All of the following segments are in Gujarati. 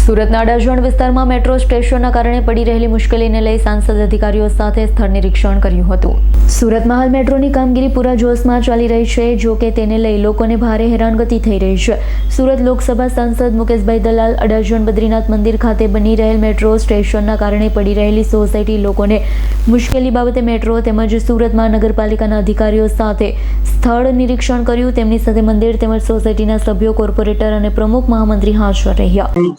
સુરતના અડાજણ વિસ્તારમાં મેટ્રો સ્ટેશનના કારણે પડી રહેલી મુશ્કેલીને લઈ સાંસદ અધિકારીઓ સાથે સ્થળ નિરીક્ષણ કર્યું હતું। સુરતમાં હાલ મેટ્રોની કામગીરી પૂરા જોશમાં ચાલી રહી છે, જો કે તેને લઈ લોકોને ભારે હેરાનગતિ થઈ રહી છે। સુરત લોકસભા સાંસદ મુકેશભાઈ દલાલ અડાજણ બદ્રીનાથ મંદિર ખાતે બની રહેલ મેટ્રો સ્ટેશનના કારણે પડી રહેલી સોસાયટી લોકોને મુશ્કેલી બાબતે મેટ્રો તેમજ સુરત મહાનગરપાલિકાના અધિકારીઓ સાથે સ્થળ નિરીક્ષણ કર્યું। તેમની સાથે મંદિર તેમજ સોસાયટીના સભ્યો, કોર્પોરેટર અને પ્રમુખ મહામંત્રી હાજર રહ્યા।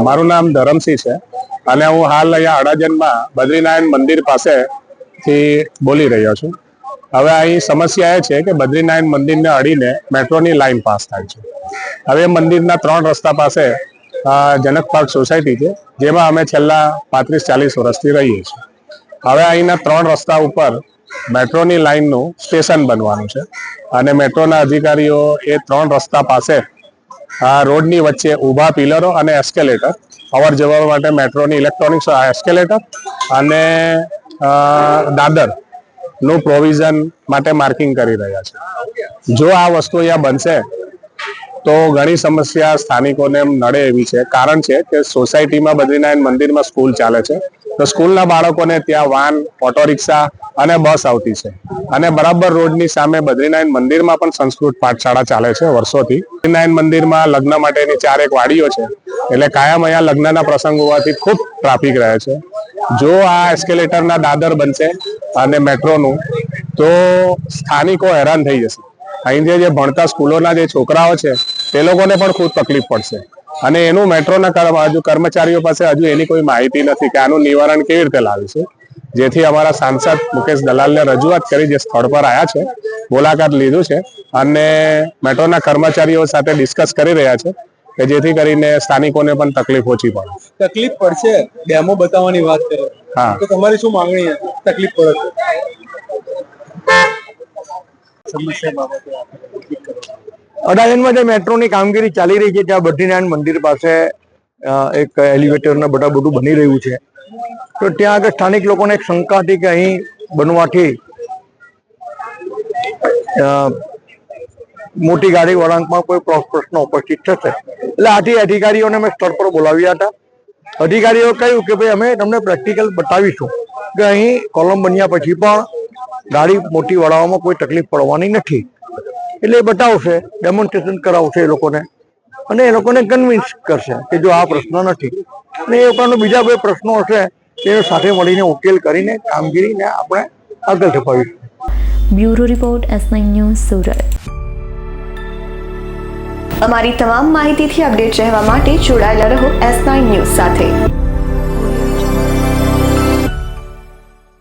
મારું નામ ધરમસિંહ છે અને હું હાલ અહીંયા અડાજણમાં બદ્રીનારાયણ મંદિર પાસેથી બોલી રહ્યો છું। હવે અહીં સમસ્યા એ છે કે બદ્રીનારાયણ મંદિરને અડીને મેટ્રોની લાઈન પાસ થાય છે। હવે મંદિરના 3 રસ્તા પાસે જનક પાર્ક સોસાયટી છે, જેમાં અમે છેલ્લા 35-40 વર્ષથી રહીએ છીએ। હવે અહીંના 3 રસ્તા ઉપર મેટ્રોની લાઈનનું સ્ટેશન બનવાનું છે અને મેટ્રોના અધિકારીઓ એ 3 રસ્તા પાસે રોડની વચ્ચે ઊભા પિલરો અને એસ્કેલેટર, અવર જવર માટે મેટ્રોની ઇલેક્ટ્રોનિક્સ એસ્કેલેટર અને દાદરનું પ્રોવિઝન માટે માર્કિંગ કરી રહ્યા છે। જો આ વસ્તુ અહીંયા બનશે તો ઘણી સમસ્યા સ્થાનિકોને નડે એવી છે। કારણ છે કે સોસાયટીમાં બદ્રીનારાયણ મંદિરમાં સ્કૂલ ચાલે છે, તો સ્કૂલના બાળકોને ત્યાં વાન, ઓટો રિક્ષા અને બસ આવતી છે અને બરાબર રોડની સામે બદ્રીનારાયણ મંદિરમાં પણ સંસ્કૃત પાઠશાળા ચાલે છે વર્ષોથી। બદ્રીનારાયણ મંદિરમાં લગ્ન માટેની 4 વાડીઓ છે, એટલે કાયમ અહીંયા લગ્નના પ્રસંગ હોવાથી ખૂબ ટ્રાફિક રહે છે। જો આ એસ્કેલેટરના દાદર બનશે અને મેટ્રોનું, તો સ્થાનિકો હેરાન થઈ જશે। અહીં જે ભણતા સ્કૂલોના જે છોકરાઓ છે તે લોકોને પણ ખૂબ તકલીફ પડશે અને એનું મેટ્રોના કર્મચારીઓ પાસે હજુ એની કોઈ માહિતી નથી કે આનું નિવારણ કેવી રીતે લાવીશું। જેથી અમારા સાંસદ મુકેશ દલાલને રજૂઆત કરી, જે સ્થળ પર આવ્યા છે, મુલાકાત લીધું છે અને મેટ્રોના કર્મચારીઓ સાથે ડિસ્કસ કરી રહ્યા છે કે જેથી કરીને સ્થાનિકોને પણ તકલીફ ઓછી પડે। તકલીફ પડશે, ડેમો બતાવવાની વાત કરે, હા, તો તમારી શું માંગણી છે? તકલીફ પડે સમસ્યા બાબતે અડાજણમાં જે મેટ્રોની કામગીરી ચાલી રહી છે, ત્યાં બદ્રીનારાયણ મંદિર પાસે એક એલિવેટર ને બધું બની રહ્યું છે, તો ત્યાં આગળ સ્થાનિક લોકોને એક શંકા હતી કે અહીં બનવાથી મોટી ગાડી વળાંકમાં કોઈ પ્રશ્ન ઉપસ્થિત થશે। એટલે આથી અધિકારીઓને મેં સ્થળ પર બોલાવ્યા હતા। અધિકારીઓ કહ્યું કે ભાઈ અમે તમને પ્રેક્ટિકલ બતાવીશું કે અહીં કોલમ બન્યા પછી પણ ગાડી મોટી વળાવવામાં કોઈ તકલીફ પડવાની નથી। એટલે એ બતાવશે, ડેમોન્સ્ટ્રેશન કરાવશે એ લોકોને અને એ લોકોને કન્વિન્સ કરશે કે જો આ પ્રશ્ન નથી અને એ ઉપરાંત બીજા કોઈ પ્રશ્નો હશે તે સાથે મળીને ઉકેલ કરીને કામગીરીને આપણે આગળ ધપાવીશું। Bureau report S9 news Surat. અમારી તમામ માહિતીથી અપડેટ રહેવા માટે જોડાયેલા રહો S9 ન્યૂઝ સાથે।